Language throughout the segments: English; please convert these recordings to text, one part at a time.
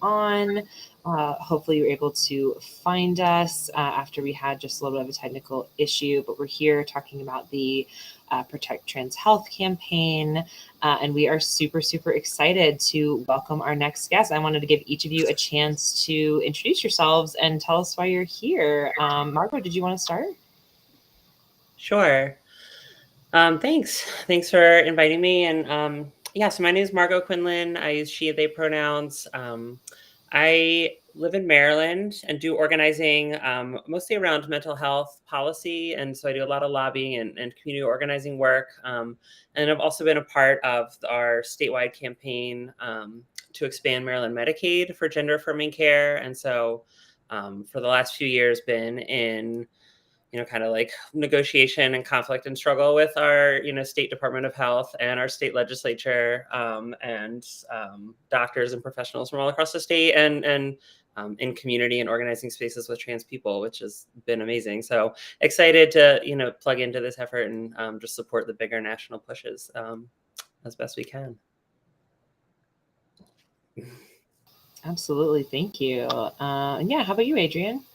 on. Hopefully, you're able to find us after we had just a little bit of a technical issue, but we're here talking about the Protect Trans Health campaign. And we are super, super excited to welcome our next guest. I wanted to give each of you a chance to introduce yourselves and tell us why you're here. Margot, did you want to start? Sure. Thanks for inviting me. And yeah, so my name is Margot Quinlan. I use she, they pronouns. I live in Maryland and do organizing mostly around mental health policy. And so I do a lot of lobbying and community organizing work. And I've also been a part of our statewide campaign to expand Maryland Medicaid for gender affirming care. And so for the last few years, been in kind of like negotiation and conflict and struggle with our, State Department of Health and our state legislature and doctors and professionals from all across the state and in community and organizing spaces with trans people, which has been amazing. So excited to, plug into this effort and just support the bigger national pushes as best we can. Absolutely. Thank you. And yeah, how about you, Adrian?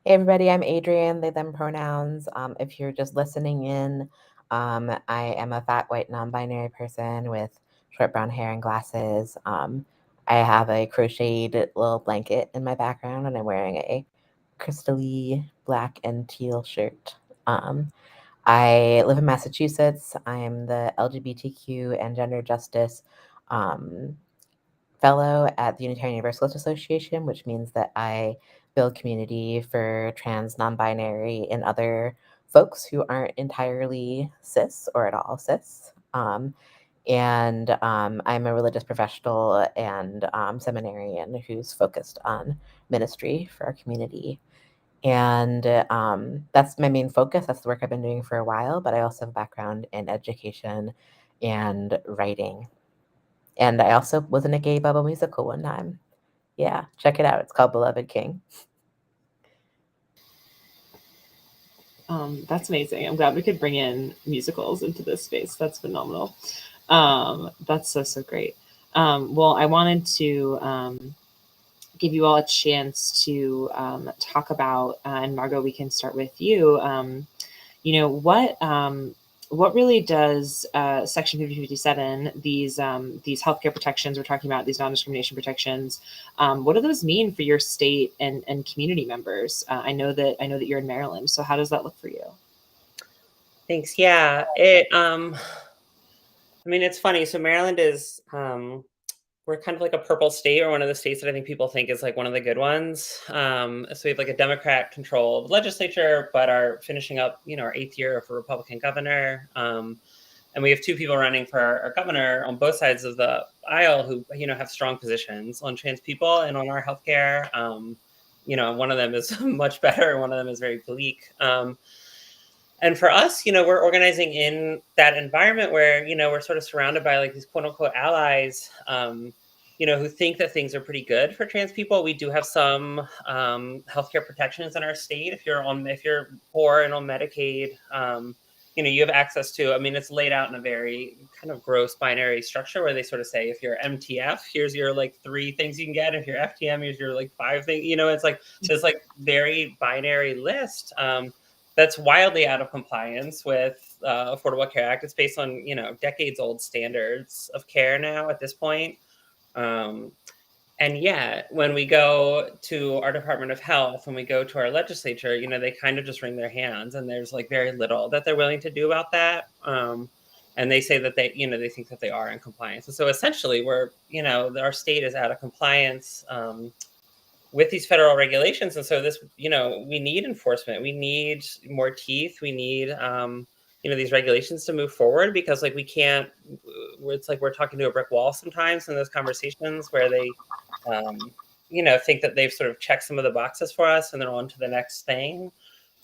Hey everybody, I'm Adrian, they, them pronouns. If you're just listening in, I am a fat, white, non-binary person with short brown hair and glasses. I have a crocheted little blanket in my background and I'm wearing a crystally black and teal shirt. I live in Massachusetts. I am the LGBTQ and gender justice fellow at the Unitarian Universalist Association, which means that I build community for trans, non-binary, and other folks who aren't entirely cis or at all cis. I'm a religious professional and seminarian who's focused on ministry for our community. And that's my main focus. That's the work I've been doing for a while, but I also have a background in education and writing. And I also was in a gay bubble musical one time. Yeah, check it out. It's called Beloved King. That's amazing. I'm glad we could bring in musicals into this space. That's phenomenal. That's so, so great. Well, I wanted to give you all a chance to talk about, and Margot, we can start with you. What really does Section 5057, these healthcare protections we're talking about, these non-discrimination protections, what do those mean for your state and community members? I know that you're in Maryland, so how does that look for you? Thanks. Yeah, it's funny. So Maryland is we're kind of like a purple state, or one of the states that I think people think is like one of the good ones. So we have like a Democrat-controlled legislature, but are finishing up, our 8th year of a Republican governor. And we have 2 people running for our governor on both sides of the aisle who, have strong positions on trans people and on our healthcare. One of them is much better, and one of them is very bleak. And for us, we're organizing in that environment where, we're sort of surrounded by like these quote unquote allies, who think that things are pretty good for trans people. We do have some healthcare protections in our state. If you're poor and on Medicaid, you have access to, it's laid out in a very kind of gross binary structure where they sort of say, if you're MTF, here's your like 3 things you can get. If you're FTM, here's your like 5 things, it's like this like very binary list. That's wildly out of compliance with Affordable Care Act. It's based on, decades old standards of care now at this point. And yet, when we go to our Department of Health, when we go to our legislature, they kind of just wring their hands, and there's like very little that they're willing to do about that. And they say that they think that they are in compliance. And so essentially our state is out of compliance with these federal regulations. And so this, we need enforcement. We need more teeth. We need, these regulations to move forward, because like we can't, it's like we're talking to a brick wall sometimes in those conversations where they, think that they've sort of checked some of the boxes for us and they're on to the next thing.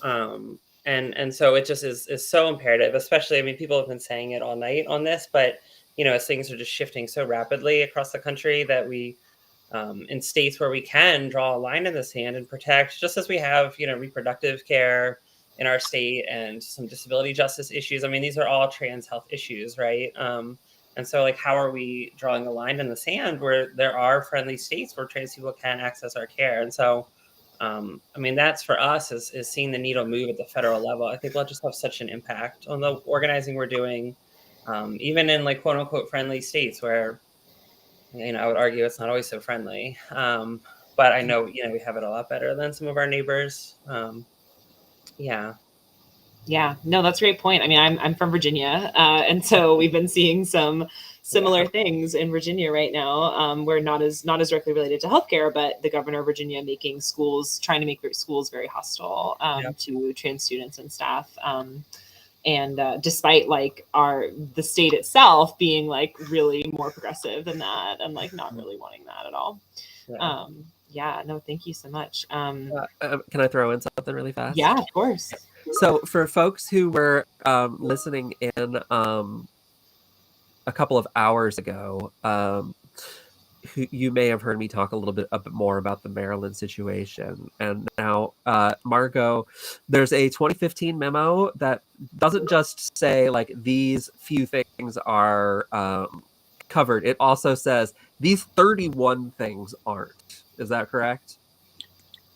And so it just is so imperative, especially, people have been saying it all night on this, but, as things are just shifting so rapidly across the country, that we, in states where we can draw a line in the sand and protect, just as we have, reproductive care in our state and some disability justice issues. These are all trans health issues, right? And so, like, how are we drawing a line in the sand where there are friendly states where trans people can access our care? And so, I mean, that's for us is seeing the needle move at the federal level. I think we'll just have such an impact on the organizing we're doing, even in like quote unquote friendly states where, I would argue it's not always so friendly. But I know, we have it a lot better than some of our neighbors. Yeah. Yeah, no, that's a great point. I mean, I'm from Virginia, and so we've been seeing some similar things in Virginia right now. We're not as directly related to healthcare, but the governor of Virginia trying to make schools very hostile to trans students and staff. And despite like the state itself being like really more progressive than that, and like not really wanting that at all. No, thank you so much. Can I throw in something really fast? Yeah, of course. So for folks who were listening in a couple of hours ago, you may have heard me talk a bit more about the Maryland situation. And now, Margot, there's a 2015 memo that doesn't just say like these few things are covered. It also says these 31 things aren't. Is that correct?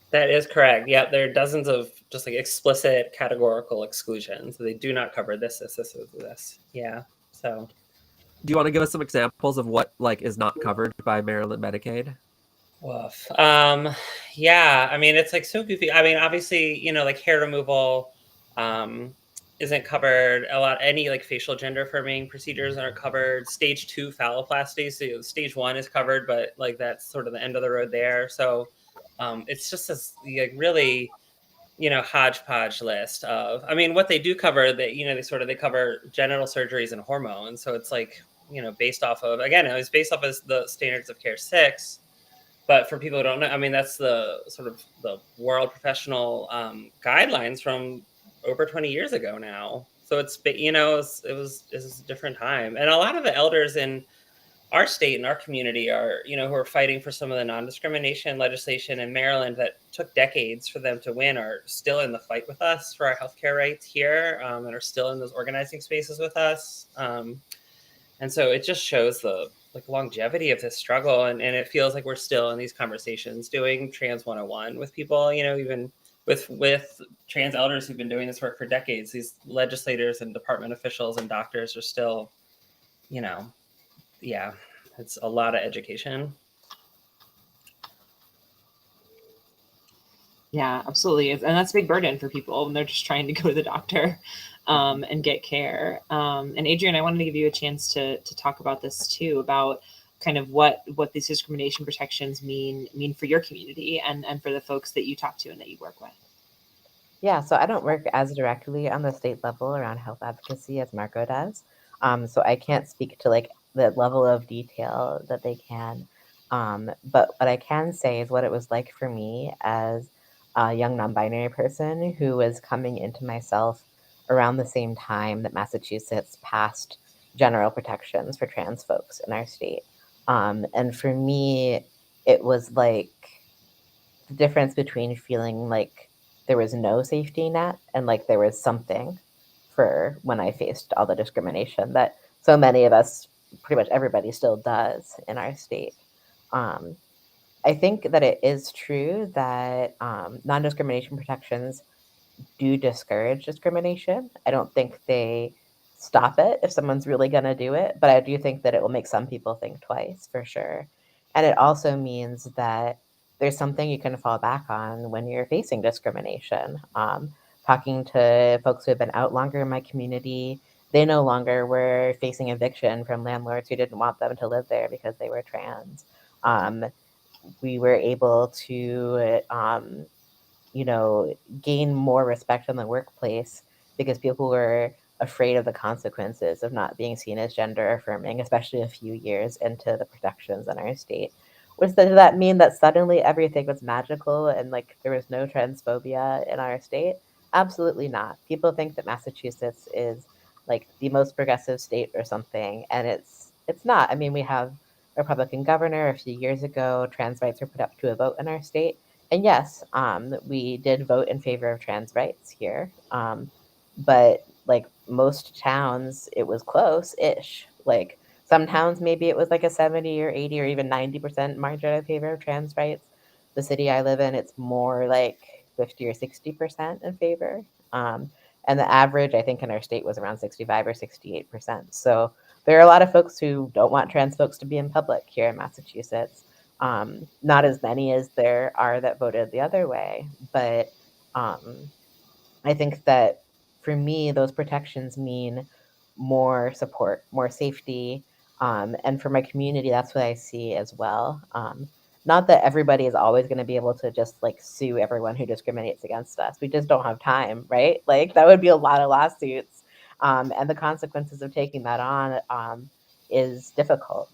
That is correct. Yeah, there are dozens of just like explicit categorical exclusions. They do not cover this. Yeah. So, do you want to give us some examples of what like is not covered by Maryland Medicaid? Woof. Yeah. I mean, it's like so goofy. I mean, obviously, like hair removal isn't covered. Any like facial gender affirming procedures aren't covered. Stage 2 phalloplasty. So stage 1 is covered, but like that's sort of the end of the road there. So it's just this like really, hodgepodge list of, I mean, what they do cover that, they cover genital surgeries and hormones. So it's like, based off of, again, it was based off of the Standards of Care 6. But for people who don't know, I mean, that's the sort of the world professional guidelines from over 20 years ago now. So it's, it was a different time. And a lot of the elders in our state and our community are, who are fighting for some of the non-discrimination legislation in Maryland that took decades for them to win, are still in the fight with us for our healthcare rights here, and are still in those organizing spaces with us. And so it just shows the like longevity of this struggle. And it feels like we're still in these conversations doing Trans 101 with people, even with trans elders who've been doing this work for decades. These legislators and department officials and doctors are still, yeah, it's a lot of education. Yeah, absolutely. And that's a big burden for people when they're just trying to go to the doctor and get care. And Adrian, I wanted to give you a chance to talk about this too, about kind of what these discrimination protections mean for your community and for the folks that you talk to and that you work with. Yeah, so I don't work as directly on the state level around health advocacy as Margot does. So I can't speak to like the level of detail that they can. But what I can say is what it was like for me as a young non-binary person who was coming into myself around the same time that Massachusetts passed general protections for trans folks in our state. And for me, it was like the difference between feeling like there was no safety net and like there was something for when I faced all the discrimination that so many of us, pretty much everybody still does in our state. I think that it is true that non-discrimination protections do discourage discrimination. I don't think they stop it if someone's really going to do it, but I do think that it will make some people think twice for sure. And it also means that there's something you can fall back on when you're facing discrimination. Talking to folks who have been out longer in my community, they no longer were facing eviction from landlords who didn't want them to live there because they were trans. We were able to, gain more respect in the workplace because people were afraid of the consequences of not being seen as gender affirming, especially a few years into the protections in our state. Does that mean that suddenly everything was magical and like there was no transphobia in our state? Absolutely not. People think that Massachusetts is like the most progressive state or something, and it's not. I mean, we have a Republican governor. A few years ago, trans rights were put up to a vote in our state. And yes, we did vote in favor of trans rights here. But like most towns, it was close-ish. Like Some towns, maybe it was like a 70 or 80 or even 90% margin in favor of trans rights. The city I live in, it's more like 50 or 60% in favor. And the average, I think, in our state was around 65 or 68%. So there are a lot of folks who don't want trans folks to be in public here in Massachusetts. Not as many as there are that voted the other way, but I think that for me, those protections mean more support, more safety, and for my community, that's what I see as well. Not that everybody is always going to be able to just like sue everyone who discriminates against us. We just don't have time, right? Like that would be a lot of lawsuits, and the consequences of taking that on is difficult.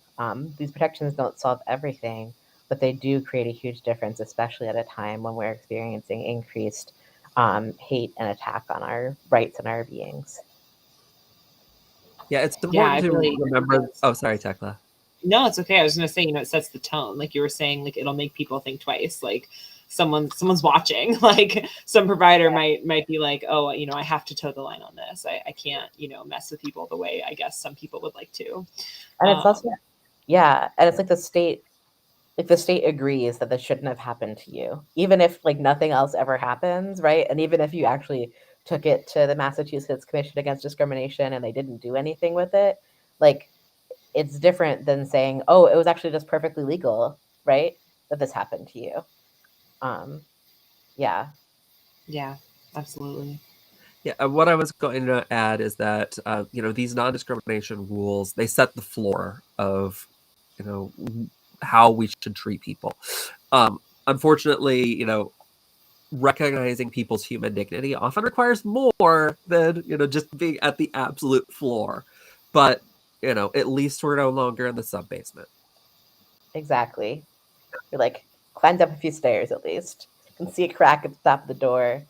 These protections don't solve everything, but they do create a huge difference, especially at a time when we're experiencing increased hate and attack on our rights and our beings. Yeah, it's Yeah, I important to really remember. think Oh, sorry, Tekla. no, it's okay. I was gonna say, it sets the tone. Like you were saying, like it'll make people think twice. Like someone's watching. Like some provider might be like, oh, I have to toe the line on this. I can't, mess with people the way I guess some people would like to. And it's also, yeah, and it's like the state agrees that this shouldn't have happened to you, even if like nothing else ever happens, right? And even if you actually took it to the Massachusetts Commission Against Discrimination and they didn't do anything with it, like it's different than saying, oh, it was actually just perfectly legal, right? That this happened to you. Yeah. Yeah, absolutely. Yeah, what I was going to add is that these non-discrimination rules, they set the floor of how we should treat people. Unfortunately, recognizing people's human dignity often requires more than just being at the absolute floor. But at least we're no longer in the sub-basement. Exactly. You're like climbed up a few stairs at least. You can see a crack at the top of the door.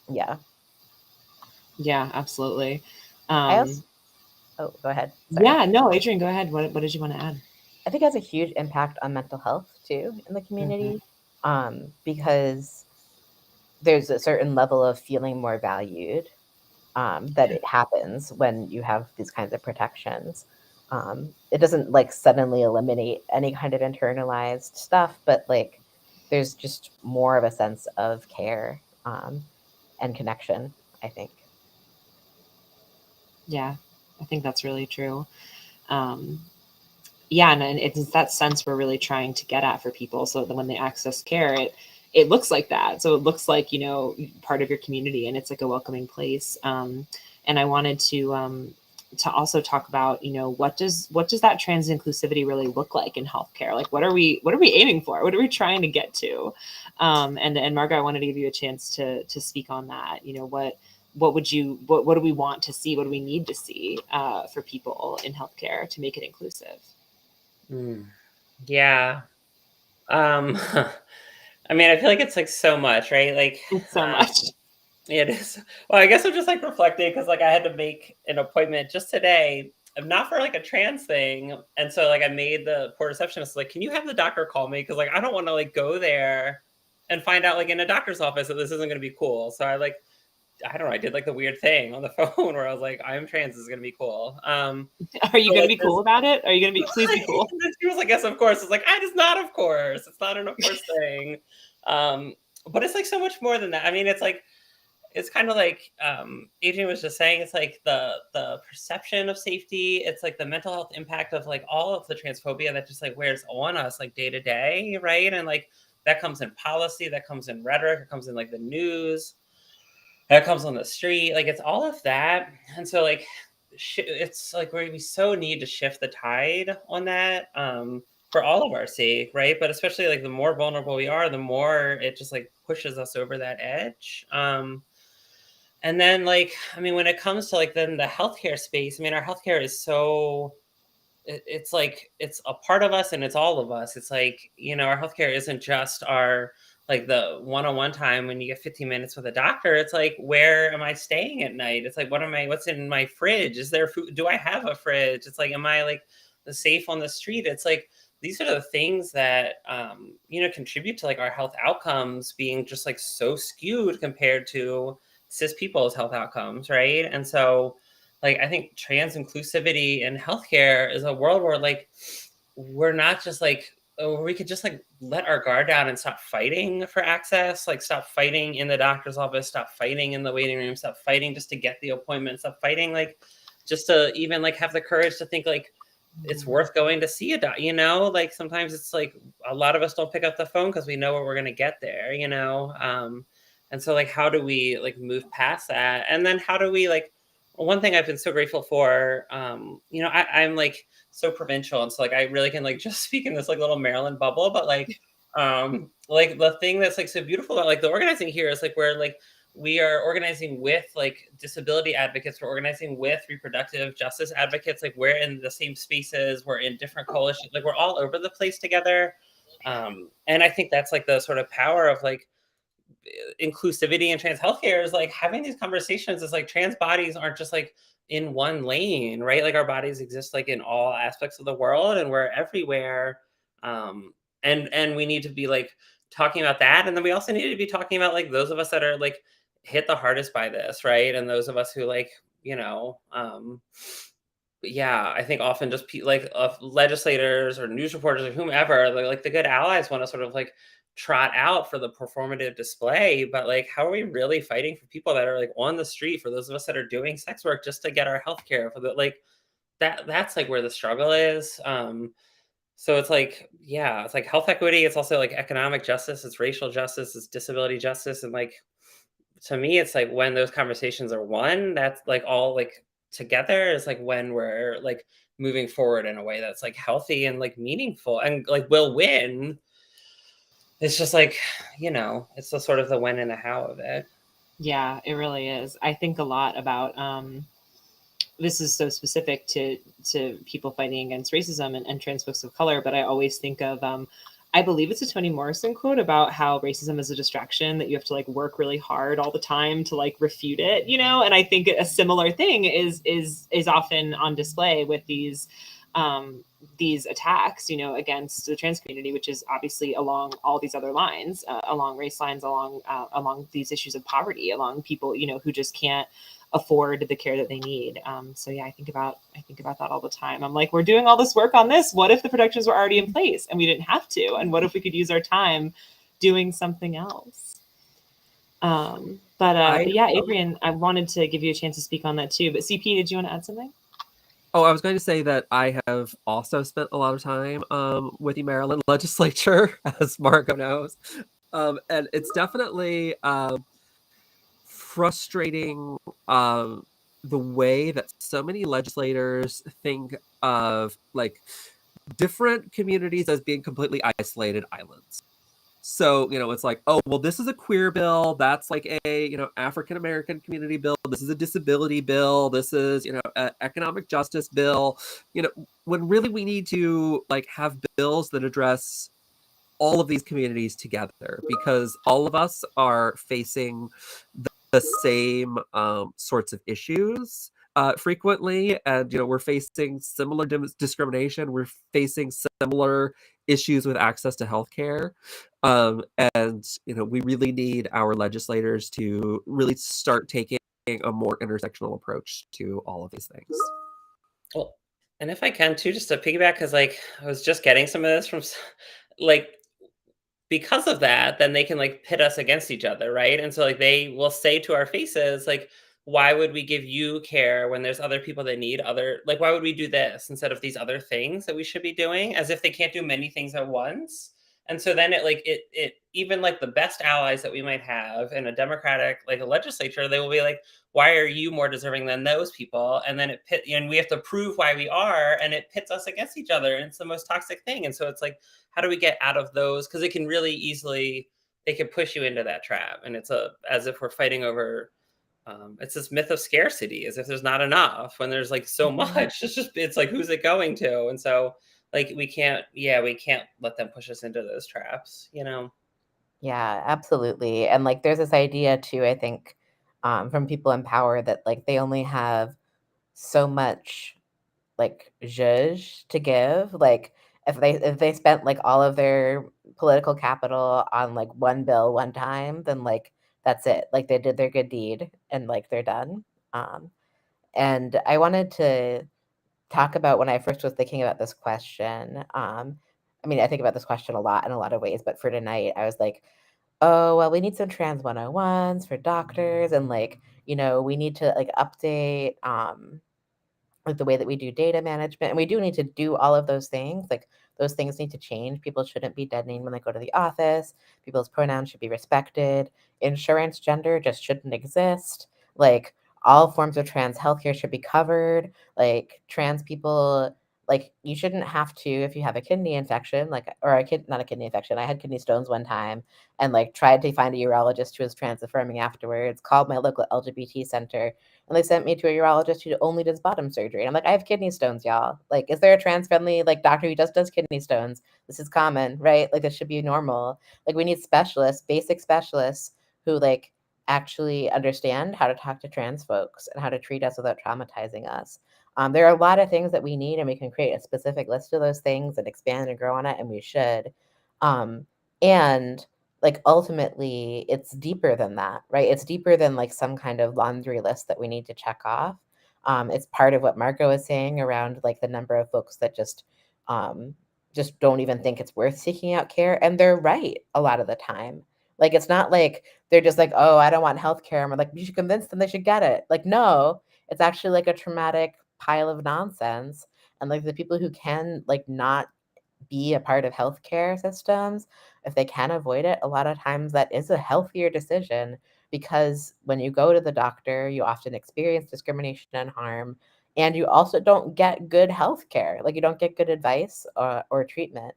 Yeah. Yeah, absolutely. I also, oh, go ahead. Sorry. Yeah, no, Adrian, go ahead. What did you want to add? I think it has a huge impact on mental health too in the community, because there's a certain level of feeling more valued that it happens when you have these kinds of protections. It doesn't like suddenly eliminate any kind of internalized stuff, but like there's just more of a sense of care and connection, I think. Yeah, I think that's really true. Yeah, and it's that sense we're really trying to get at for people, so that when they access care, it looks like that. So it looks like part of your community, and it's like a welcoming place. And I wanted to also talk about what does that trans inclusivity really look like in healthcare? Like what are we aiming for? What are we trying to get to? And Margaret, I wanted to give you a chance to speak on that. What do we want to see? What do we need to see for people in healthcare to make it inclusive? Yeah. I mean, I feel like it's like so much, right? Like It's so much. it is. Well, I guess I'm just like reflecting because like I had to make an appointment just today, not for like a trans thing, and so like I made the poor receptionist like, can you have the doctor call me? Because like I don't want to like go there and find out like in a doctor's office that this isn't going to be cool. So I don't know, I did like the weird thing on the phone where I was like, I'm trans, this is gonna be cool. Are you going to be cool about it? Are you going to be, please be cool? She was like, yes, of course. It's like, it's not of course. It's not an of course thing. But it's like so much more than that. I mean, it's kind of like Adrian was just saying, it's like the perception of safety. It's like the mental health impact of like all of the transphobia that just like wears on us like day to day, right? And like that comes in policy, that comes in rhetoric, it comes in like the news, that comes on the street, like it's all of that. And so like it's like we so need to shift the tide on that for all of our sake, right? But especially like the more vulnerable we are, the more it just like pushes us over that edge. And then like, I mean, when it comes to like then the healthcare space, I mean, our healthcare is so it's like it's a part of us and it's all of us. It's like, our healthcare isn't just our like the one-on-one time when you get 15 minutes with a doctor. It's like, where am I staying at night? It's like, what's in my fridge? Is there food? Do I have a fridge? It's like, am I like the safe on the street? It's like, these are the things that contribute to like our health outcomes being just like so skewed compared to cis people's health outcomes, right? And so like I think trans inclusivity in healthcare is a world where like we're not just like we could just like let our guard down and stop fighting for access, like stop fighting in the doctor's office, stop fighting in the waiting room, stop fighting just to get the appointment, stop fighting like just to even like have the courage to think like it's worth going to see a doctor, you know, like sometimes it's like a lot of us don't pick up the phone because we know where we're going to get there, you know. And so like how do we like move past that, and then how do we like one thing I've been so grateful for, you know, I'm like so provincial, and so like I really can like just speak in this like little Maryland bubble, but like the thing that's like so beautiful about like the organizing here is like where like we are organizing with like disability advocates, we're organizing with reproductive justice advocates, like we're in the same spaces, we're in different coalitions, like we're all over the place together. And I think that's like the sort of power of like inclusivity in trans healthcare is like having these conversations is like trans bodies aren't just like in one lane, right? Like our bodies exist like in all aspects of the world and we're everywhere. And we need to be like talking about that. And then we also need to be talking about like those of us that are like hit the hardest by this, right? And those of us who like, you know, yeah, I think often just like legislators or news reporters or whomever, like the good allies want to sort of like trot out for the performative display, but like how are we really fighting for people that are like on the street, for those of us that are doing sex work just to get our health care, for the like that's like where the struggle is. So it's like, yeah, it's like health equity, it's also like economic justice, it's racial justice, it's disability justice, and like to me it's like when those conversations are one, that's like all like together is like when we're like moving forward in a way that's like healthy and like meaningful and like will win. It's just like, you know, it's the sort of the when and the how of it. Yeah, it really is. I think a lot about this is so specific to people fighting against racism and trans folks of color, but I always think of I believe it's a Toni Morrison quote about how racism is a distraction, that you have to like work really hard all the time to like refute it, you know. And I think a similar thing is often on display with these attacks, you know, against the trans community, which is obviously along all these other lines, along race lines, along these issues of poverty, along people, you know, who just can't afford the care that they need. So yeah, I think about that all the time. I'm like, we're doing all this work on this. What if the protections were already in place and we didn't have to? And what if we could use our time doing something else? But yeah, Adrian, I wanted to give you a chance to speak on that too. But CP, did you want to add something? Oh, I was going to say that I have also spent a lot of time with the Maryland legislature, as Margot knows. And it's definitely frustrating the way that so many legislators think of like different communities as being completely isolated islands. So, you know, it's like, oh, well, this is a queer bill. That's like a, you know, African-American community bill. This is a disability bill. This is, you know, an economic justice bill. You know, when really we need to like have bills that address all of these communities together, because all of us are facing the same sorts of issues frequently, and you know, we're facing similar discrimination, we're facing similar issues with access to healthcare, and you know, we really need our legislators to really start taking a more intersectional approach to all of these things. Well, and if I can too, just to piggyback, because like I was just getting some of this from like because of that, then they can like pit us against each other, right? And so like they will say to our faces, like, why would we give you care when there's other people that need other, like, why would we do this instead of these other things that we should be doing, as if they can't do many things at once? And so then it even like the best allies that we might have in a democratic like a legislature, they will be like, why are you more deserving than those people? And then and we have to prove why we are, and it pits us against each other, and it's the most toxic thing. And so it's like, how do we get out of those? Because it can really easily, they can push you into that trap, and it's as if we're fighting over. It's this myth of scarcity, as if there's not enough when there's like so much. It's like, who's it going to? And so like we can't let them push us into those traps, you know. Yeah, absolutely. And like there's this idea too, I think, from people in power that like they only have so much like zhuzh to give. Like if they spent like all of their political capital on like one bill one time, then like that's it. Like they did their good deed and like they're done. And I wanted to talk about when I first was thinking about this question. I mean, I think about this question a lot in a lot of ways, but for tonight, I was like, oh, well, we need some trans 101s for doctors, and like, we need to like update like the way that we do data management. And we do need to do all of those things. Like those things need to change. People shouldn't be dead named when they go to the office. People's pronouns should be respected. Insurance gender just shouldn't exist. Like all forms of trans healthcare should be covered. Like trans people, like you shouldn't have to, if you have a kidney infection, like, or not a kidney infection. I had kidney stones one time and like tried to find a urologist who was trans affirming afterwards, called my local LGBT center, and they sent me to a urologist who only does bottom surgery. And I'm like, I have kidney stones, y'all. Like, is there a trans friendly like doctor who just does kidney stones? This is common, right? Like this should be normal. Like we need specialists, basic specialists who like actually understand how to talk to trans folks and how to treat us without traumatizing us. There are a lot of things that we need, and we can create a specific list of those things and expand and grow on it, and we should. And like ultimately it's deeper than that, right? It's deeper than like some kind of laundry list that we need to check off. It's part of what Margot was saying around like the number of folks that just don't even think it's worth seeking out care. And they're right a lot of the time. Like it's not like they're just like, oh, I don't want healthcare. And we're like, you should convince them they should get it. Like, no, it's actually like a traumatic pile of nonsense. And like the people who can like not be a part of healthcare systems, if they can avoid it, a lot of times that is a healthier decision, because when you go to the doctor, you often experience discrimination and harm, and you also don't get good healthcare. Like you don't get good advice or treatment.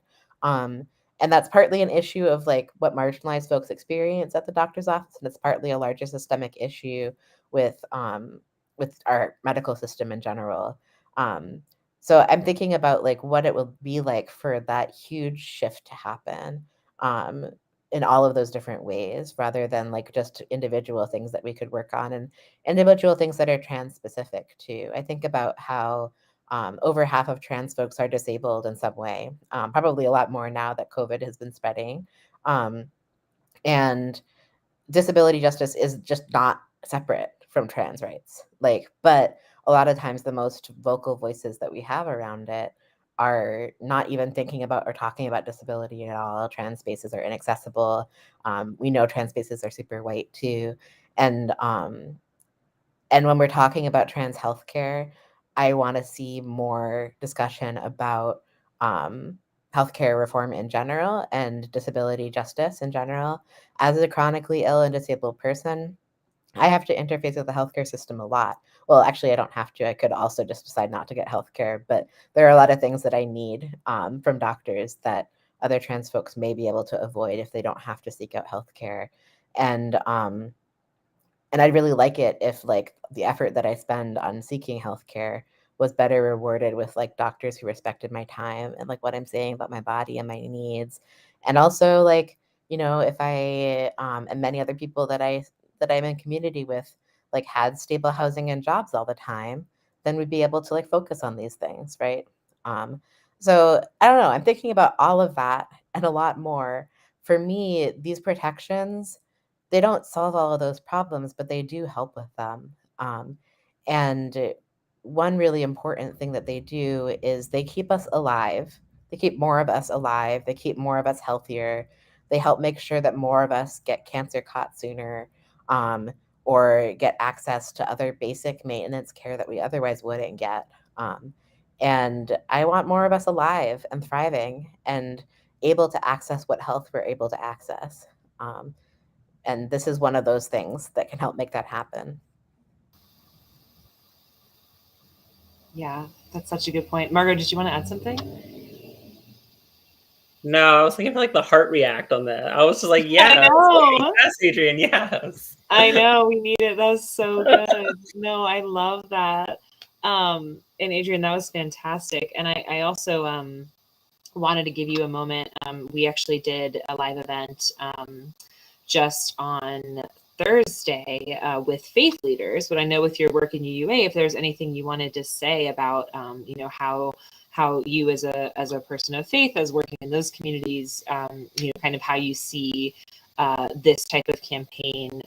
And that's partly an issue of like what marginalized folks experience at the doctor's office, and it's partly a larger systemic issue with our medical system in general. So I'm thinking about like what it will be like for that huge shift to happen in all of those different ways, rather than like just individual things that we could work on, and individual things that are trans specific too. I think about how over half of trans folks are disabled in some way, probably a lot more now that COVID has been spreading. And disability justice is just not separate from trans rights. Like, but a lot of times the most vocal voices that we have around it are not even thinking about or talking about disability at all. Trans spaces are inaccessible. We know trans spaces are super white too. And when we're talking about trans healthcare, I want to see more discussion about healthcare reform in general and disability justice in general. As a chronically ill and disabled person, I have to interface with the healthcare system a lot. Well, actually, I don't have to. I could also just decide not to get healthcare, but there are a lot of things that I need from doctors that other trans folks may be able to avoid if they don't have to seek out healthcare. And I'd really like it if like the effort that I spend on seeking healthcare was better rewarded with like doctors who respected my time and like what I'm saying about my body and my needs. And also like, if I and many other people that I'm in community with like had stable housing and jobs all the time, then we'd be able to like focus on these things, right? So I don't know, I'm thinking about all of that and a lot more. For me, these protections, they don't solve all of those problems, but they do help with them. And one really important thing that they do is they keep us alive. They keep more of us alive. They keep more of us healthier. They help make sure that more of us get cancer caught sooner, or get access to other basic maintenance care that we otherwise wouldn't get. And I want more of us alive and thriving and able to access what health we're able to access. And this is one of those things that can help make that happen. Yeah, that's such a good point. Margot, did you want to add something? No, I was thinking of like the heart react on that. I was just like, yes, yes, Adrienne, yes. I know, we need it. That was so good. No, I love that. And Adrienne, that was fantastic. And I also wanted to give you a moment. We actually did a live event just on Thursday with faith leaders, but I know with your work in UUA, if there's anything you wanted to say about, how how you as a person of faith, as working in those communities, kind of how you see this type of campaign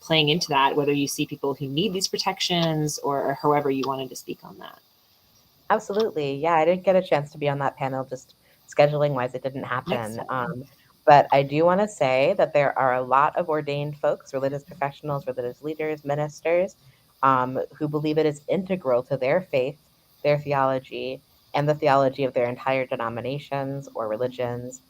playing into that, whether you see people who need these protections or however you wanted to speak on that. Absolutely. Yeah, I didn't get a chance to be on that panel, just scheduling wise, it didn't happen. Excellent. But I do want to say that there are a lot of ordained folks, religious professionals, religious leaders, ministers, who believe it is integral to their faith, their theology, and the theology of their entire denominations or religions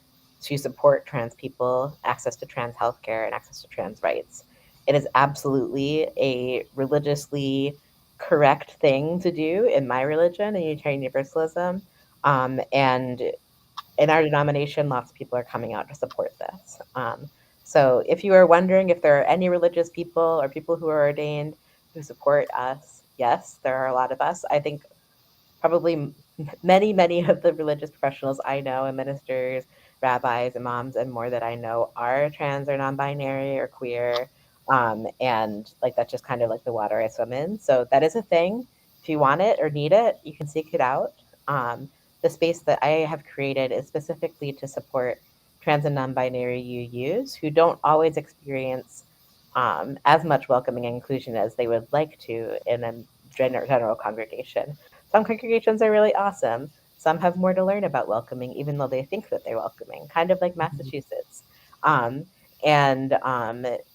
to support trans people, access to trans healthcare, and access to trans rights. It is absolutely a religiously correct thing to do in my religion, in Unitarian Universalism. And in our denomination, lots of people are coming out to support this. So if you are wondering if there are any religious people or people who are ordained who support us, yes, there are a lot of us. I think probably many of the religious professionals I know, and ministers, rabbis, imams, and more that I know are trans or non-binary or queer. And like that's just kind of like the water I swim in. So that is a thing. If you want it or need it, you can seek it out. The space that I have created is specifically to support trans and non-binary UUs who don't always experience as much welcoming and inclusion as they would like to in a general congregation. Some congregations are really awesome. Some have more to learn about welcoming, even though they think that they're welcoming, kind of like Massachusetts. And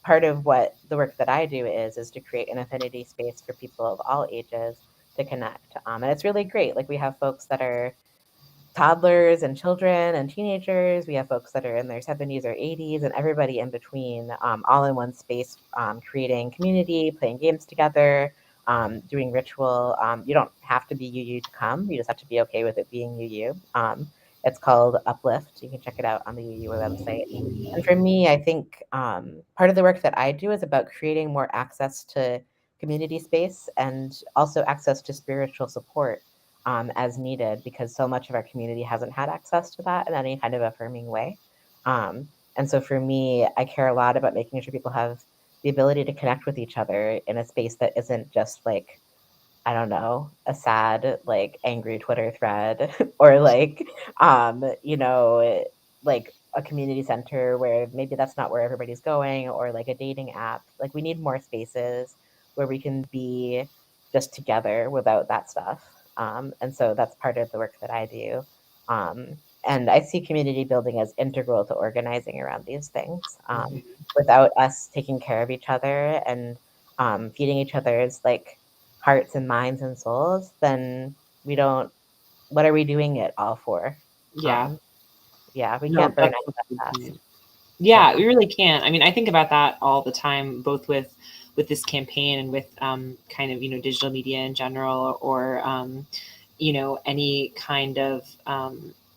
part of what the work that I do is to create an affinity space for people of all ages to connect. And it's really great. Like we have folks that are toddlers and children and teenagers. We have folks that are in their 70s or 80s and everybody in between, all in one space, creating community, playing games together, doing ritual. You don't have to be UU to come. You just have to be okay with it being UU. It's called Uplift. You can check it out on the UU website. And for me, I think part of the work that I do is about creating more access to community space and also access to spiritual support as needed, because so much of our community hasn't had access to that in any kind of affirming way. And so for me, I care a lot about making sure people have the ability to connect with each other in a space that isn't just like, I don't know, a sad, like angry Twitter thread or like, like a community center where maybe that's not where everybody's going, or like a dating app. Like we need more spaces where we can be just together without that stuff. And so that's part of the work that I do. And I see community building as integral to organizing around these things. Without us taking care of each other and feeding each other's like hearts and minds and souls, then we don't, what are we doing it all for? Yeah. We No, can't burn that's out that fast. Yeah, we really can't. I mean, I think about that all the time, both with this campaign and with kind of, digital media in general, or, any kind of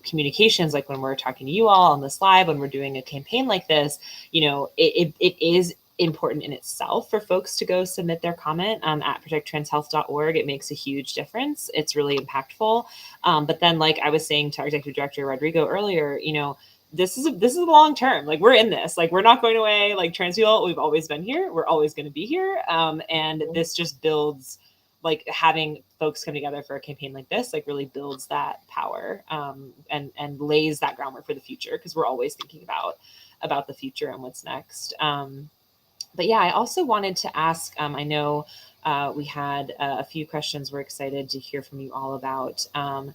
communications, like when we're talking to you all on this live, when we're doing a campaign like this, it is important in itself for folks to go submit their comment at protecttranshealth.org. It makes a huge difference. It's really impactful. But then, like I was saying to our executive director, Rodrigo, earlier, this is a long term. Like we're in this, like we're not going away. Like trans people, we've always been here. We're always going to be here. And this just builds, like having folks come together for a campaign like this, like really builds that power and lays that groundwork for the future, because we're always thinking about the future and what's next. But yeah, I also wanted to ask, I know we had a few questions we're excited to hear from you all about. And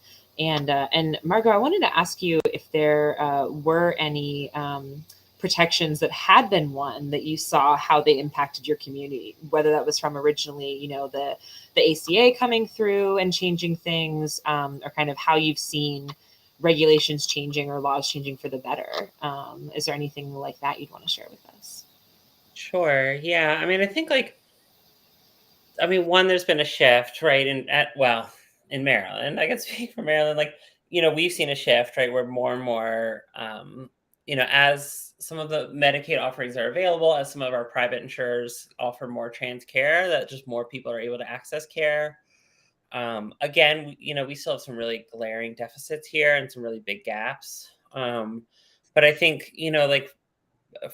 Margot, I wanted to ask you if there were any protections that had been won that you saw how they impacted your community, whether that was from originally, the ACA coming through and changing things, or kind of how you've seen regulations changing or laws changing for the better. Is there anything like that you'd want to share with us? Sure. Yeah. I mean, I think one, there's been a shift, right? In Maryland, I can speak for Maryland, we've seen a shift, right? Where more and more, as some of the Medicaid offerings are available, as some of our private insurers offer more trans care, that just more people are able to access care. Again, we still have some really glaring deficits here and some really big gaps. But I think,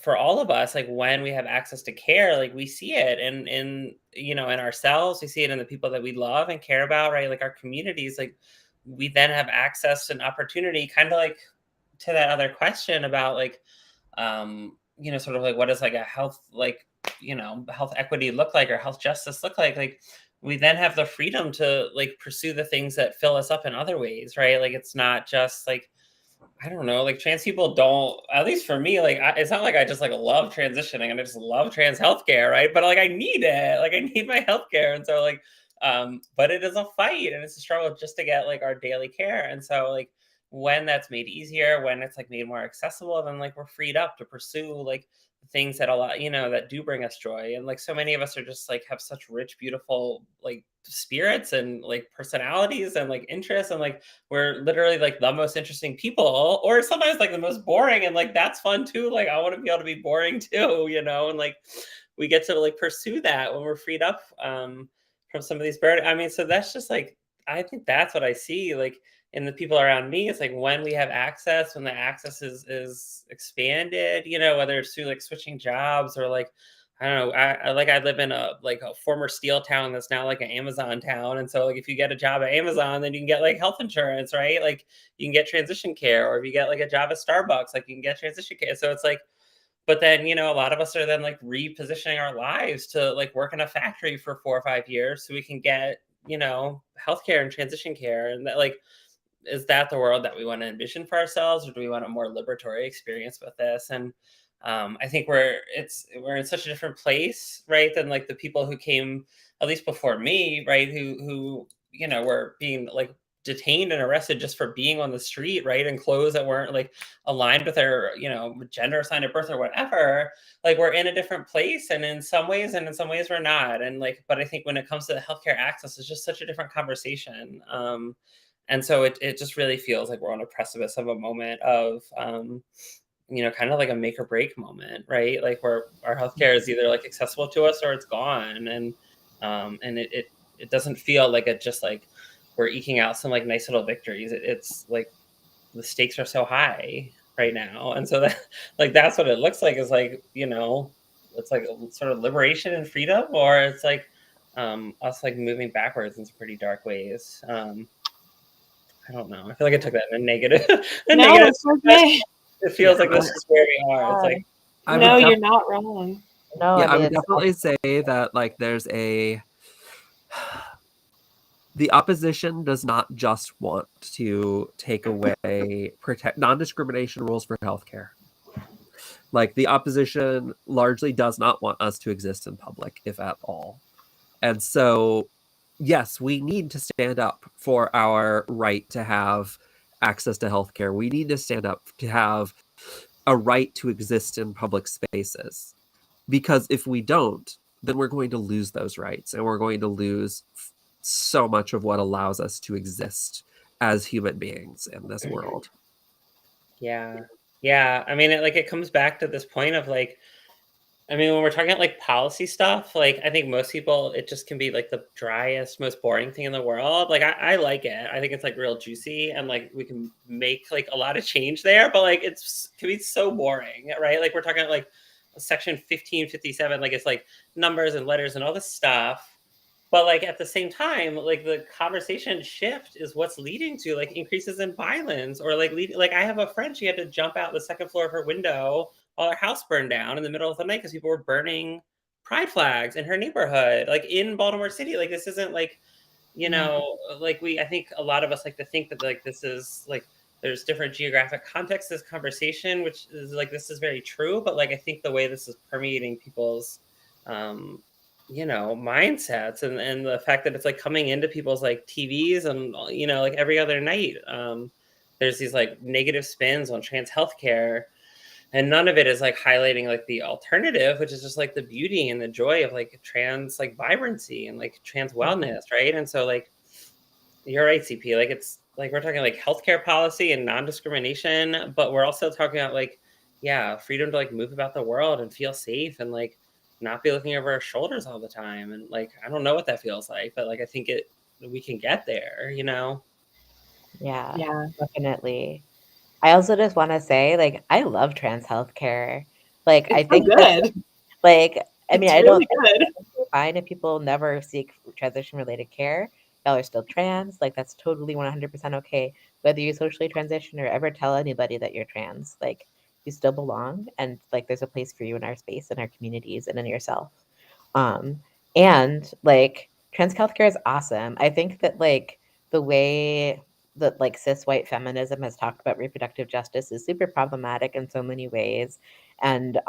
for all of us, like when we have access to care, like we see it in ourselves, we see it in the people that we love and care about, right? Like our communities, like we then have access and opportunity, kind of like to that other question about like, sort of like what does like a health, like, health equity look like, or health justice look like? Like, we then have the freedom to like pursue the things that fill us up in other ways, right? Like, it's not just like, I don't know, like trans people don't, at least for me, like it's not like I just like love transitioning and I just love trans healthcare, right? But like I need it, like I need my healthcare, and so like, but it is a fight and it's a struggle just to get like our daily care, and so like when that's made easier, when it's like made more accessible, then like we're freed up to pursue like things that a lot, that do bring us joy, and like so many of us are just like have such rich, beautiful like spirits and like personalities and like interests, and like we're literally like the most interesting people, or sometimes like the most boring, and like that's fun too. Like I want to be able to be boring too, and like we get to like pursue that when we're freed up from some of these burden. I mean, so that's just like, I think that's what I see like in the people around me. It's like when we have access, when the access is expanded, whether it's through like switching jobs or like, I don't know. I live in a former steel town that's now like an Amazon town, and so like if you get a job at Amazon, then you can get like health insurance, right? Like you can get transition care, or if you get like a job at Starbucks, like you can get transition care. So it's like, but then a lot of us are then like repositioning our lives to like work in a factory for 4 or 5 years so we can get healthcare and transition care, and that like, is that the world that we want to envision for ourselves, or do we want a more liberatory experience with this? And I think we're in such a different place, right, than like the people who came at least before me, right, who were being like detained and arrested just for being on the street, right, in clothes that weren't like aligned with their gender assigned at birth or whatever. Like we're in a different place, and in some ways we're not. And like, but I think when it comes to healthcare access, it's just such a different conversation. And so it just really feels like we're on a precipice of a moment of kind of like a make or break moment, right? Like where our healthcare is either like accessible to us or it's gone. And it doesn't feel like it just like we're eking out some like nice little victories. It's like the stakes are so high right now. And so that like that's what it looks like, is like, it's like a sort of liberation and freedom, or it's like us like moving backwards in some pretty dark ways. I don't know. I feel like I took that in a negative. It's okay. It feels like this is where we are. It's like, no, you're not wrong. No, Yeah, I mean, would definitely say that like there's the opposition does not just want to take away non-discrimination rules for healthcare. Like the opposition largely does not want us to exist in public, if at all. And so yes, we need to stand up for our right to have access to healthcare. We need to stand up to have a right to exist in public spaces. Because if we don't, then we're going to lose those rights, and we're going to lose so much of what allows us to exist as human beings in this world. Yeah. I mean, it comes back to this point of like, I mean, when we're talking about like policy stuff, like I think most people, it just can be like the driest, most boring thing in the world. Like I like it. I think it's like real juicy, and like we can make like a lot of change there, but like can be so boring, right? Like we're talking about like section 1557, like it's like numbers and letters and all this stuff. But like at the same time, like the conversation shift is what's leading to like increases in violence, or like like I have a friend, she had to jump out the second floor of her window while her house burned down in the middle of the night because people were burning pride flags in her neighborhood, like in Baltimore City. Like this isn't like, like I think a lot of us like to think that like this is like there's different geographic contexts to this conversation, which is like this is very true. But like I think the way this is permeating people's mindsets, and the fact that it's like coming into people's like TVs and like every other night, there's these like negative spins on trans healthcare, and none of it is like highlighting like the alternative, which is just like the beauty and the joy of like trans like vibrancy and like trans wellness, right? And so like you're right, CP, like it's like we're talking like healthcare policy and non-discrimination, but we're also talking about like freedom to like move about the world and feel safe and like not be looking over our shoulders all the time. And like I don't know what that feels like, but like I think we can get there, Yeah, definitely. I also just want to say, like, I love trans healthcare. Like, I think good. Like, I mean, It's I really don't good. think it's fine if people never seek transition related care, y'all are still trans. Like, that's totally 100% okay. Whether you socially transition or ever tell anybody that you're trans, like, you still belong, and like there's a place for you in our space, in our communities, and in yourself. And like trans healthcare is awesome. I think that like the way that like cis white feminism has talked about reproductive justice is super problematic in so many ways. And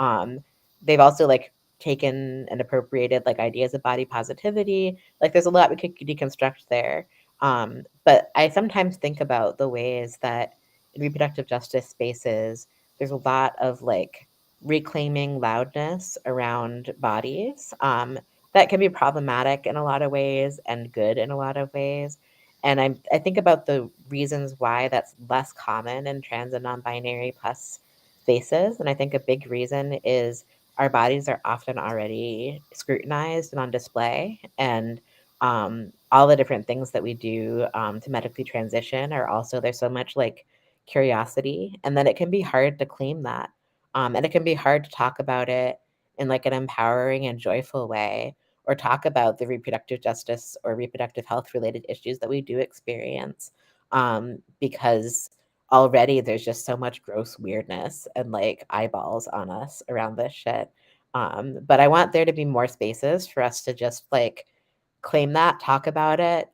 they've also like taken and appropriated like ideas of body positivity. Like there's a lot we could deconstruct there. But I sometimes think about the ways that in reproductive justice spaces, there's a lot of like reclaiming loudness around bodies that can be problematic in a lot of ways and good in a lot of ways. And I think about the reasons why that's less common in trans and non-binary plus spaces. And I think a big reason is our bodies are often already scrutinized and on display. And all the different things that we do to medically transition are also, there's so much like curiosity. And then it can be hard to claim that. And it can be hard to talk about it in like an empowering and joyful way, or talk about the reproductive justice or reproductive health related issues that we do experience, because already there's just so much gross weirdness and like eyeballs on us around this shit. But I want there to be more spaces for us to just like claim that, talk about it,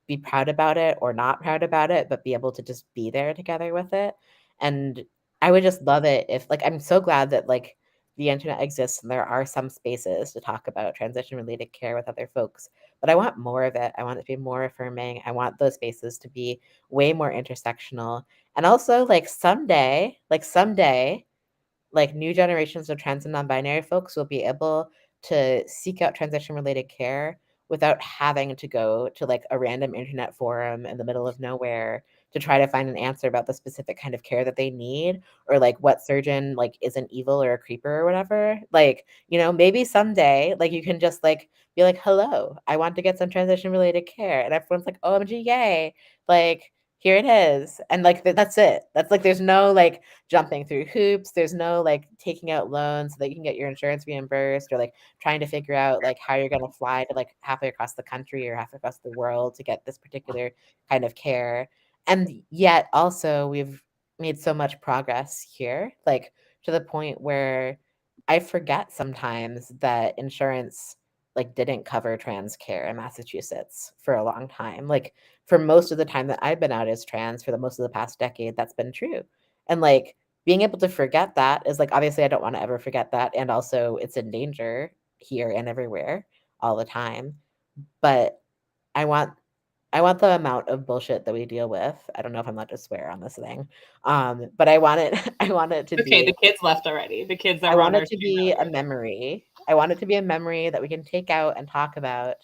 be proud about it or not proud about it, but be able to just be there together with it. And I would just love it if like, I'm so glad that like the internet exists and there are some spaces to talk about transition related care with other folks, but I want more of it. I want it to be more affirming. I want those spaces to be way more intersectional. And also like someday, like new generations of trans and non-binary folks will be able to seek out transition related care without having to go to like a random internet forum in the middle of nowhere to try to find an answer about the specific kind of care that they need, or like what surgeon like isn't evil or a creeper or whatever. Like, you know, maybe someday like you can just like be like, hello, I want to get some transition related care, and everyone's like, OMG, yay, like here it is. And like that's it. That's like there's no like jumping through hoops. There's no like taking out loans so that you can get your insurance reimbursed, or like trying to figure out like how you're going to fly to like halfway across the country or halfway across the world to get this particular kind of care. And yet also we've made so much progress here, like to the point where I forget sometimes that insurance like didn't cover trans care in Massachusetts for a long time. Like for most of the time that I've been out as trans, for the most of the past decade, that's been true. And like being able to forget that is like, obviously I don't want to ever forget that. And also it's in danger here and everywhere all the time. But I want the amount of bullshit that we deal with. I don't know if I'm allowed to swear on this thing. But I want it I want it to Okay, be the kids left already. The kids that I were want on our it to stream be a earlier. memory. I want it to be a memory that we can take out and talk about.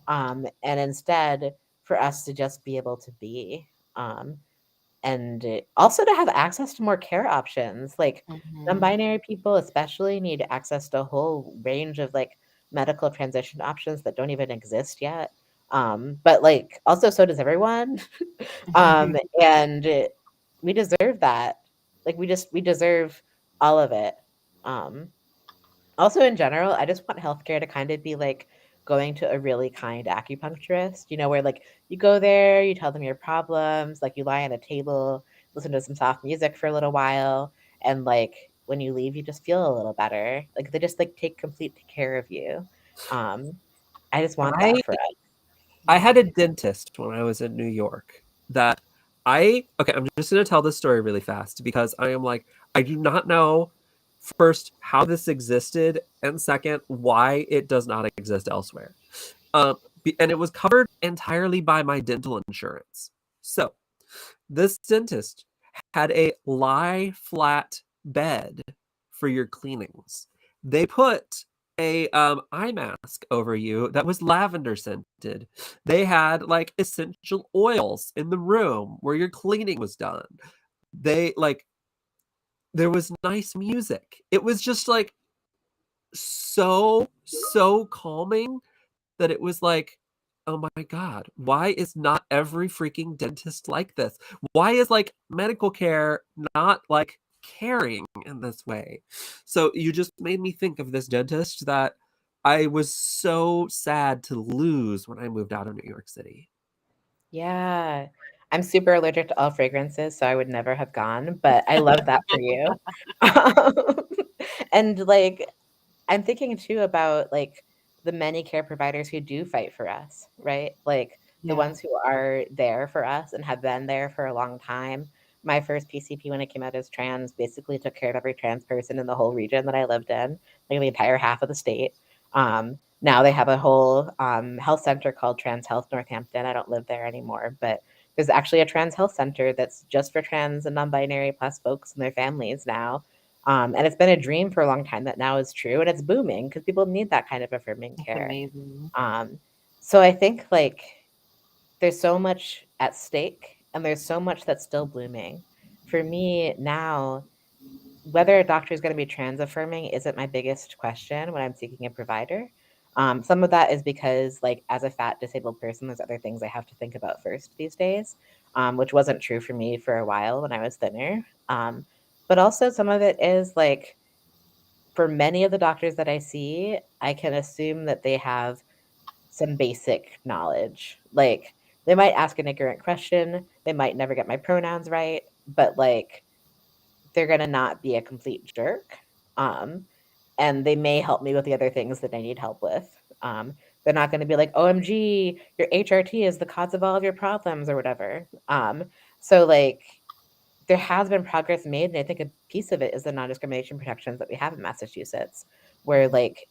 And instead for us to just be able to be. And also to have access to more care options. Like Mhm. non-binary people especially need access to a whole range of like medical transition options that don't even exist yet. But like also so does everyone. And we deserve that. Like we deserve all of it. Um, Also in general, I just want healthcare to kind of be like going to a really kind acupuncturist, you know, where like you go there, you tell them your problems, like you lie on a table, listen to some soft music for a little while, and like when you leave, you just feel a little better. Like they just like take complete care of you. Um, I just want I that for us. I had a dentist when I was in New York that okay, I'm just going to tell this story really fast because I am like, I do not know, first, how this existed, and second, why it does not exist elsewhere. And it was covered entirely by my dental insurance. So this dentist had a lie flat bed for your cleanings. They put a eye mask over you that was lavender scented. They had like essential oils in the room where your cleaning was done. They like there was nice music. It was just like so calming that it was like, oh my God, why is not every freaking dentist like this? Why is like medical care not like caring in this way? So you just made me think of this dentist that I was so sad to lose when I moved out of New York City. Yeah. I'm super allergic to all fragrances, so I would never have gone, but I love that for you. Um, and like I'm thinking too about like the many care providers who do fight for us, right? Like the Yeah. ones who are there for us and have been there for a long time. My first PCP when I came out as trans basically took care of every trans person in the whole region that I lived in, like the entire half of the state. Now they have a whole health center called Trans Health Northampton. I don't live there anymore, but there's actually a trans health center that's just for trans and non-binary plus folks and their families now. And it's been a dream for a long time that now is true, and it's booming because people need that kind of affirming That's care. amazing. So I think like there's so much at stake, and there's so much that's still blooming. For me now, whether a doctor is going to be trans affirming isn't my biggest question when I'm seeking a provider. Some of that is because, like, as a fat disabled person, there's other things I have to think about first these days, which wasn't true for me for a while when I was thinner. But also, some of it is like, for many of the doctors that I see, I can assume that they have some basic knowledge. Like, they might ask an ignorant question, they might never get my pronouns right, but like, they're gonna not be a complete jerk. Um, and they may help me with the other things that I need help with. They're not gonna be like, OMG, your HRT is the cause of all of your problems or whatever. So like there has been progress made, and I think a piece of it is the non-discrimination protections that we have in Massachusetts, where like,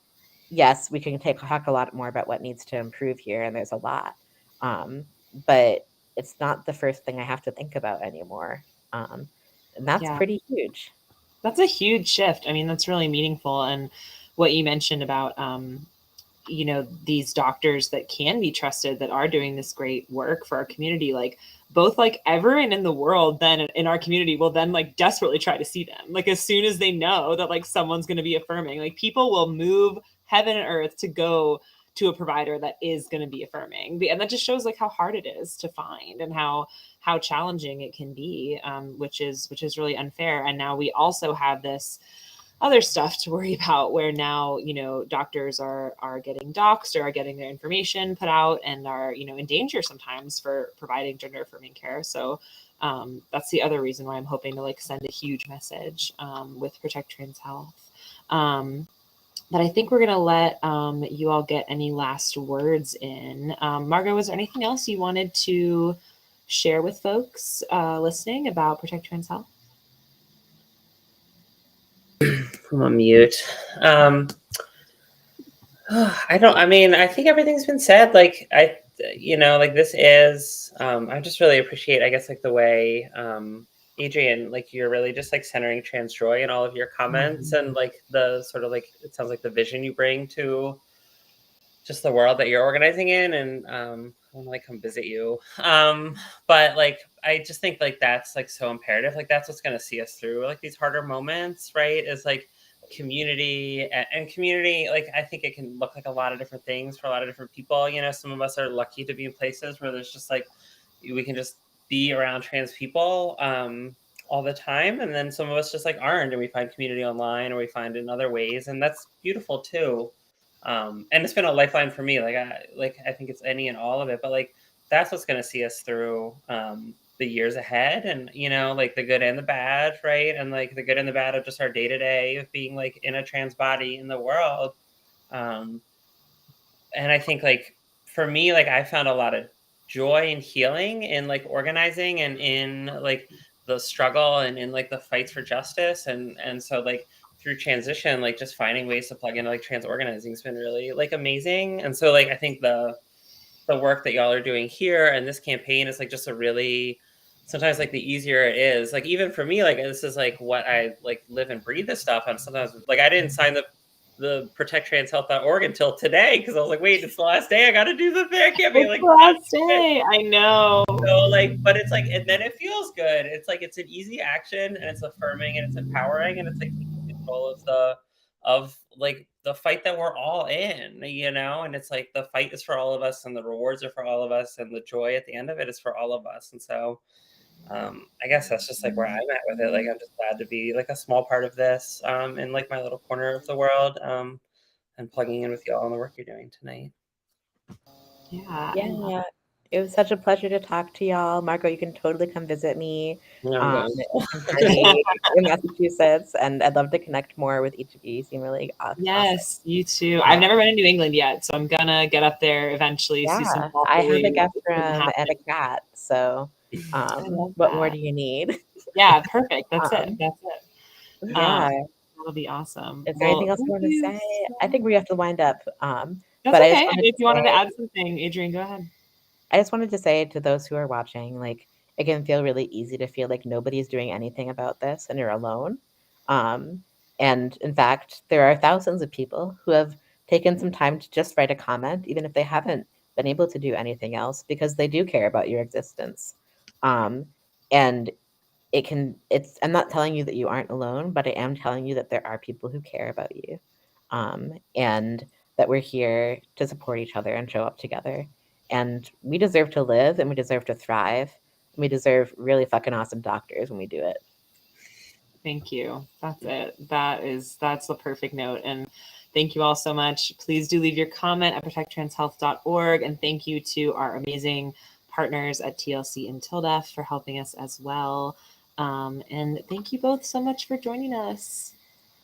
yes, we can talk a lot more about what needs to improve here, and there's a lot. But it's not the first thing I have to think about anymore. And that's Yeah. pretty huge. That's a huge shift. I mean, that's really meaningful. And what you mentioned about, these doctors that can be trusted that are doing this great work for our community, like both like everyone in the world then in our community will then like desperately try to see them. Like as soon as they know that like someone's going to be affirming, like people will move heaven and earth to go to a provider that is going to be affirming. And that just shows like how hard it is to find and how challenging it can be, which is really unfair. And now we also have this other stuff to worry about where now doctors are getting doxxed or are getting their information put out and are in danger sometimes for providing gender affirming care. So that's the other reason why I'm hoping to like send a huge message with Protect Trans Health. But I think we're going to let you all get any last words in. Margot, was there anything else you wanted to share with folks listening about Protect Trans Health? I'm on mute. I think everything's been said. Like, this is, I just really appreciate, I guess, like the way, Adrienne, like you're really just like centering trans joy in all of your comments and like the sort of like, it sounds like the vision you bring to just the world that you're organizing in. And I want to like come visit you. But like, I just think like that's like so imperative. Like that's what's going to see us through like these harder moments, right? Is like community and community. Like I think it can look like a lot of different things for a lot of different people. Some of us are lucky to be in places where there's just like, we can just be around trans people all the time. And then some of us just like aren't, and we find community online or we find in other ways. And that's beautiful too. And it's been a lifeline for me. I think it's any and all of it, but like that's what's going to see us through the years ahead, and like the good and the bad, right? And like the good and the bad of just our day to day of being like in a trans body in the world. And I think like for me, like I found a lot of joy and healing in like organizing and in like the struggle and in like the fights for justice, and so like through transition, like just finding ways to plug into like trans organizing has been really like amazing. And so like I think the work that y'all are doing here and this campaign is like just a really, sometimes like the easier it is, like even for me, like this is like what I like live and breathe this stuff. And sometimes like I didn't sign the protecttrancehealth.org until today because I was like, wait, it's the last day, I gotta do the thing. I can't be like last day. I know. so like, but it's like, and then it feels good. It's like it's an easy action and it's affirming and it's empowering and it's like taking control of like the fight that we're all in, and it's like the fight is for all of us and the rewards are for all of us and the joy at the end of it is for all of us. And so I guess that's just like where I'm at with it. Like I'm just glad to be like a small part of this in like my little corner of the world and plugging in with y'all on the work you're doing tonight. Yeah. Yeah. It was such a pleasure to talk to y'all. Marco, you can totally come visit me Yeah, in Hardy, in Massachusetts, and I'd love to connect more with each of you. You seem really awesome. Yes, you too. I've never been in New England yet, so I'm gonna get up there eventually. See some Yeah, fall I have a foliage. guest It's gonna room happen. and a cat, so love what more that. do you need? Yeah, perfect. That's it. Um, That's it. yeah. That'll be awesome. Is there anything else you thank want to you say? so I think we have to wind up. That's But I just okay. I wanted mean, to if you wanted to say, add something, Adrian, go ahead. I just wanted to say to those who are watching, like, it can feel really easy to feel like nobody's doing anything about this and you're alone. And in fact, there are thousands of people who have taken some time to just write a comment, even if they haven't been able to do anything else, because they do care about your existence. And I'm not telling you that you aren't alone, but I am telling you that there are people who care about you. And that we're here to support each other and show up together. And we deserve to live and we deserve to thrive. And we deserve really fucking awesome doctors when we do it. Thank you. That's it. That's the perfect note. And thank you all so much. Please do leave your comment at protecttranshealth.org. And thank you to our amazing partners at TLC and TILDEF for helping us as well. And thank you both so much for joining us.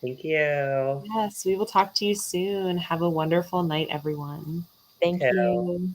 Thank you. Yes, we will talk to you soon. Have a wonderful night, everyone. Thank Too. you.